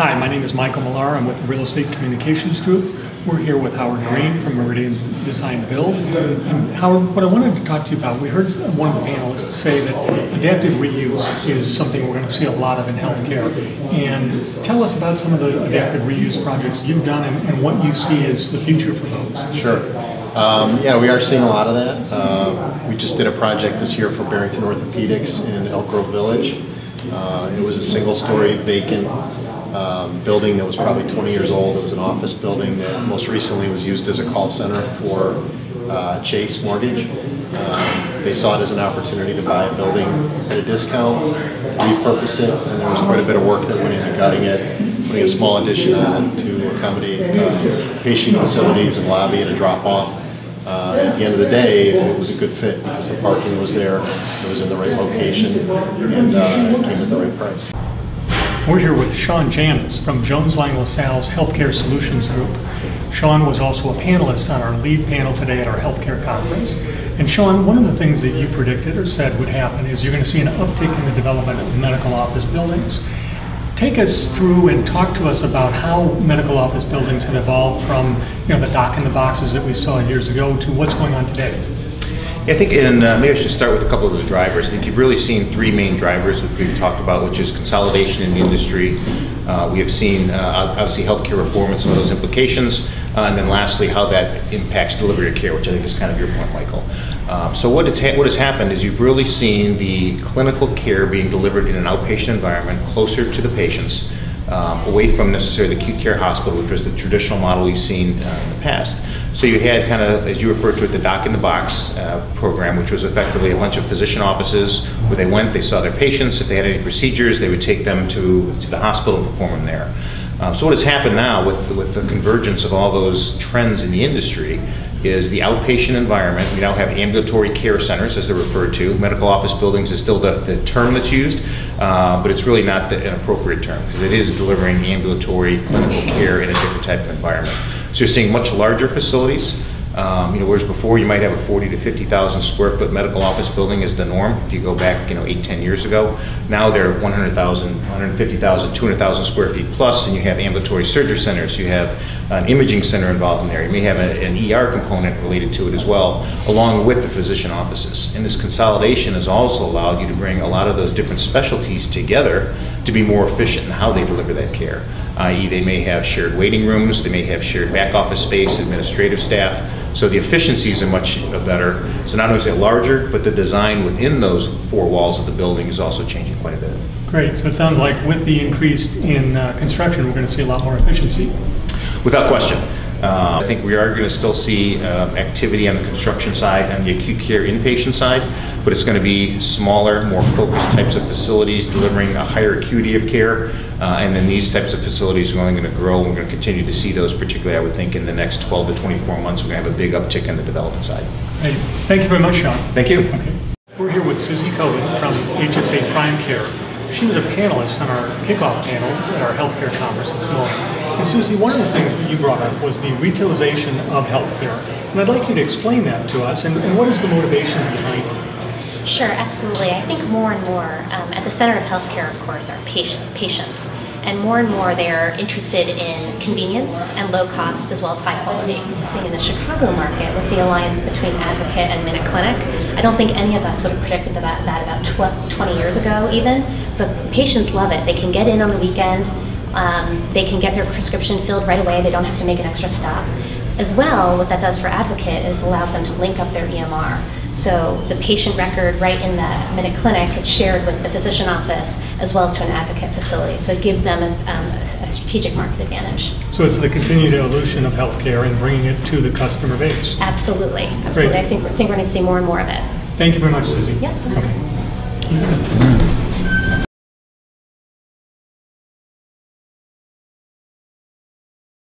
Hi, my name is Michael Millar. I'm with the Real Estate Communications Group. We're here with Howard Green from Meridian Design Build. And Howard, what I wanted to talk to you about, we heard one of the panelists say that adaptive reuse is something we're going to see a lot of in healthcare. And tell us about some of the adaptive reuse projects you've done and what you see as the future for those. Sure. Yeah, we are seeing a lot of that. We just did a project this year for Barrington Orthopedics in Elk Grove Village. It was a single-story vacant building that was probably 20 years old. It was an office building that most recently was used as a call center for Chase Mortgage. They saw it as an opportunity to buy a building at a discount, repurpose it, and there was quite a bit of work that went into gutting it, putting a small addition on it to accommodate patient facilities and lobby and a drop-off. At the end of the day, it was a good fit because the parking was there, it was in the right location, and it came at the right price. We're here with Shawn Janus from Jones Lang LaSalle's Healthcare Solutions Group. Shawn was also a panelist on our lead panel today at our healthcare conference. And Shawn, one of the things that you predicted or said would happen is you're going to see an uptick in the development of medical office buildings. Take us through and talk to us about how medical office buildings have evolved from the dock in the boxes that we saw years ago to what's going on today. I think, maybe I should start with a couple of the drivers. I think you've really seen three main drivers, which we've talked about, which is consolidation in the industry. We have seen, obviously, healthcare reform and some of those implications, and then lastly, how that impacts delivery of care, which I think is kind of your point, Michael. So what has happened is you've really seen the clinical care being delivered in an outpatient environment, closer to the patients, away from necessarily the acute care hospital, which was the traditional model we've seen in the past. So you had kind of, as you referred to it, the dock in the box program, which was effectively a bunch of physician offices where they went, they saw their patients. If they had any procedures, they would take them to the hospital and perform them there. So what has happened now with the convergence of all those trends in the industry is the outpatient environment. We now have ambulatory care centers, as they're referred to. Medical office buildings is still the term that's used, but it's really not an appropriate term because it is delivering ambulatory clinical care in a different type of environment. So you're seeing much larger facilities. Whereas before you might have a 40 to 50,000 square foot medical office building is the norm. If you go back, 8-10 years ago, now they're 100,000, 150,000, 200,000 square feet plus, and you have ambulatory surgery centers. You have an imaging center involved in there. You may have an ER component related to it as well, along with the physician offices. And this consolidation has also allowed you to bring a lot of those different specialties together to be more efficient in how they deliver that care. I.e., they may have shared waiting rooms, they may have shared back office space, administrative staff. So the efficiencies are much better. So not only is it larger, but the design within those four walls of the building is also changing quite a bit. Great. So it sounds like with the increase in construction, we're going to see a lot more efficiency. Without question. I think we are going to still see activity on the construction side and the acute care inpatient side, but it's going to be smaller, more focused types of facilities delivering a higher acuity of care, and then these types of facilities are only going to grow. We're going to continue to see those, particularly I would think in the next 12 to 24 months. We're going to have a big uptick on the development side. Hey, thank you very much, Shawn. Thank you. Okay. We're here with Suzy Cobin from HSA Prime Care. She was a panelist on our kickoff panel at our healthcare conference this morning. And Suzy, one of the things that you brought up was the retailization of healthcare. And I'd like you to explain that to us and what is the motivation behind it? Sure, absolutely. I think more and more, at the center of healthcare, of course, are patients. And more they are interested in convenience and low cost as well as high quality. I think in the Chicago market, with the alliance between Advocate and Minute Clinic, I don't think any of us would have predicted that about 20 years ago even, but patients love it. They can get in on the weekend, they can get their prescription filled right away, they don't have to make an extra stop. As well, what that does for Advocate is allows them to link up their EMR. So the patient record right in the Minute Clinic is shared with the physician office as well as to an Advocate facility. So it gives them a strategic market advantage. So it's the continued evolution of healthcare and bringing it to the customer base. Absolutely, absolutely. Great. I think we're going to see more and more of it. Thank you very much, Suzy. Yep. Okay.